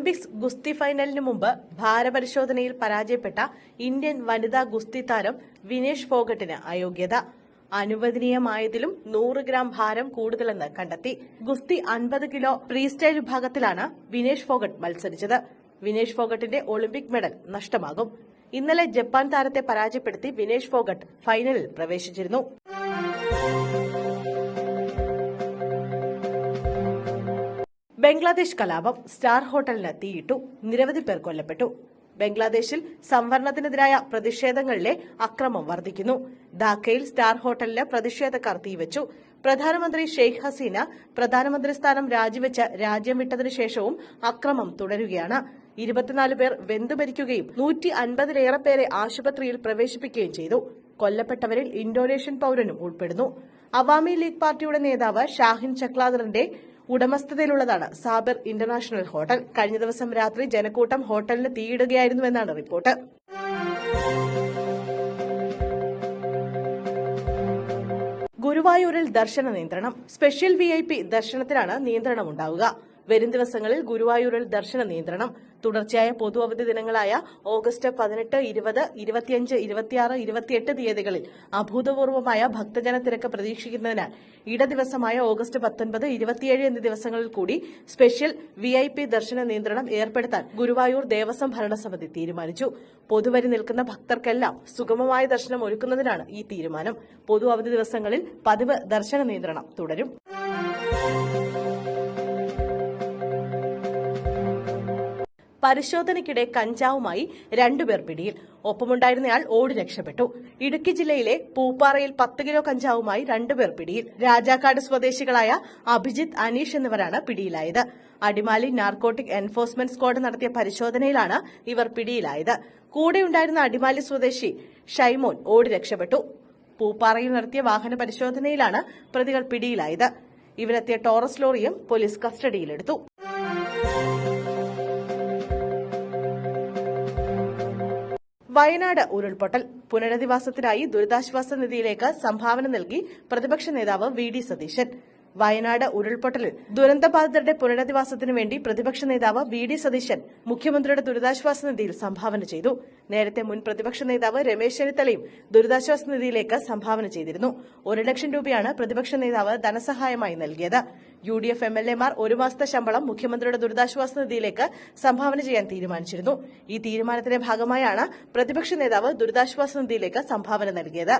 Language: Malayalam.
ഒളിമ്പിക്സ് ഗുസ്തി ഫൈനലിന് മുമ്പ് ഭാരപരിശോധനയിൽ പരാജയപ്പെട്ട ഇന്ത്യൻ വനിതാ ഗുസ്തി താരം വിനേഷ് ഫോഗട്ടിന് അയോഗ്യത. അനുവദനീയമായതിലും 100 ഗ്രാം ഭാരം കൂടുതലെന്ന് കണ്ടെത്തി. ഗുസ്തി 50 കിലോ ഫ്രീസ്റ്റൈൽ വിഭാഗത്തിലാണ് വിനേഷ് ഫോഗട്ട് മത്സരിച്ചത്. വിനേഷ് ഫോഗട്ടിന്റെ ഒളിമ്പിക് മെഡൽ നഷ്ടമാകും. ഇന്നലെ ജപ്പാൻ താരത്തെ പരാജയപ്പെടുത്തി വിനേഷ് ഫോഗട്ട് ഫൈനലിൽ പ്രവേശിച്ചിരുന്നു. ബംഗ്ലാദേശ് കലാപം. സ്റ്റാർ ഹോട്ടലിന് തീയിട്ടു. നിരവധി പേർ കൊല്ലപ്പെട്ടു. ബംഗ്ലാദേശിൽ സംവരണത്തിനെതിരായ പ്രതിഷേധങ്ങളിലെ അക്രമം വർദ്ധിക്കുന്നു. ധാക്കയിൽ സ്റ്റാർ ഹോട്ടലിന് പ്രതിഷേധക്കാർ തീവച്ചു. പ്രധാനമന്ത്രി ഷെയ്ഖ് ഹസീന പ്രധാനമന്ത്രി സ്ഥാനം രാജിവെച്ച് രാജ്യം വിട്ടതിനു ശേഷവും അക്രമം തുടരുകയാണ്. 24 പേർ വെന്തുമരിക്കുകയും 150-ലേറെ പേരെ ആശുപത്രിയിൽ പ്രവേശിപ്പിക്കുകയും ചെയ്തു. കൊല്ലപ്പെട്ടവരിൽ ഇന്തോനേഷ്യൻ പൌരനും ഉൾപ്പെടുന്നു. അവാമി ലീഗ് പാർട്ടിയുടെ നേതാവ് ഷാഹിൻ ചക്ലാദറിന്റെ ഉടമസ്ഥതയിലുള്ളതാണ് സാബിർ ഇന്റർനാഷണൽ ഹോട്ടൽ. കഴിഞ്ഞ ദിവസം രാത്രി ജനക്കൂട്ടം ഹോട്ടലിന് തീയിടുകയായിരുന്നുവെന്നാണ് റിപ്പോർട്ട്. ഗുരുവായൂരിൽ ദർശന നിയന്ത്രണം. Special VIP ദർശനത്തിനാണ് നിയന്ത്രണമുണ്ടാവുക. വരും ദിവസങ്ങളിൽ ഗുരുവായൂരിൽ ദർശന നിയന്ത്രണം. തുടർച്ചയായ പൊതു അവധി ദിനങ്ങളായ ഓഗസ്റ്റ് 18, 20, 25, 26, 28 തീയതികളിൽ അഭൂതപൂർവമായ ഭക്തജന തിരക്ക് പ്രതീക്ഷിക്കുന്നതിനാൽ ഇടദിവസമായ ഓഗസ്റ്റ് 19, 27 എന്നീ ദിവസങ്ങളിൽ കൂടി സ്പെഷ്യൽ VIP ദർശന നിയന്ത്രണം ഏർപ്പെടുത്താൻ ഗുരുവായൂർ ദേവസ്വം ഭരണസമിതി തീരുമാനിച്ചു. പൊതുവരി നിൽക്കുന്ന ഭക്തർക്കെല്ലാം സുഗമമായ ദർശനം ഒരുക്കുന്നതിനാണ് ഈ തീരുമാനം. പൊതു അവധി ദിവസങ്ങളിൽ പതിവ് ദർശന നിയന്ത്രണം തുടരും. പരിശോധനയ്ക്കിടെ കഞ്ചാവുമായി 2 പേർ പിടിയിൽ. ഒപ്പമുണ്ടായിരുന്നയാൾ ഓടി രക്ഷപ്പെട്ടു. ഇടുക്കി ജില്ലയിലെ പൂപ്പാറയിൽ 10 കിലോ കഞ്ചാവുമായി 2 പേർ പിടിയിൽ. രാജാക്കാട് സ്വദേശികളായ അഭിജിത്ത്, അനീഷ് എന്നിവരാണ് പിടിയിലായത്. അടിമാലി നാർക്കോട്ടിക് എൻഫോഴ്സ്മെന്റ് സ്ക്വാഡ് നടത്തിയ പരിശോധനയിലാണ് ഇവർ പിടിയിലായത്. കൂടെയുണ്ടായിരുന്ന അടിമാലി സ്വദേശി ഷൈമോൻ ഓടി രക്ഷപ്പെട്ടു. പൂപ്പാറയിൽ നടത്തിയ വാഹന പരിശോധനയിലാണ് പ്രതികൾ പിടിയിലായത്. ഇവരെത്തിയ ടോറസ് ലോറിയും പോലീസ് കസ്റ്റഡിയിലെടുത്തു. വയനാട് ഉരുൾപൊട്ടൽ. പുനരധിവാസത്തിനായി ദുരിതാശ്വാസ നിധിയിലേക്ക് സംഭാവന നൽകി പ്രതിപക്ഷ നേതാവ് VD സതീശൻ. വയനാട് ഉരുൾപൊട്ടലിൽ ദുരന്തബാധിതരുടെ പുനരധിവാസത്തിനു വേണ്ടി പ്രതിപക്ഷ നേതാവ് VD സതീശൻ മുഖ്യമന്ത്രിയുടെ ദുരിതാശ്വാസ നിധിയിൽ സംഭാവന ചെയ്തു. നേരത്തെ മുൻ പ്രതിപക്ഷ നേതാവ് രമേശ് ചെന്നിത്തലയും ദുരിതാശ്വാസ നിധിയിലേക്ക് സംഭാവന ചെയ്തിരുന്നു. 1 ലക്ഷം രൂപയാണ് പ്രതിപക്ഷ നേതാവ് ധനസഹായമായി നൽകിയത്. UDF MLA-മാർ 1 മാസത്തെ ശമ്പളം മുഖ്യമന്ത്രിയുടെ ദുരിതാശ്വാസ നിധിയിലേക്ക് സംഭാവന ചെയ്യാൻ തീരുമാനിച്ചിരുന്നു. ഈ തീരുമാനത്തിന്റെ ഭാഗമായാണ് പ്രതിപക്ഷ നേതാവ് ദുരിതാശ്വാസ നിധിയിലേക്ക് സംഭാവന നൽകിയത്.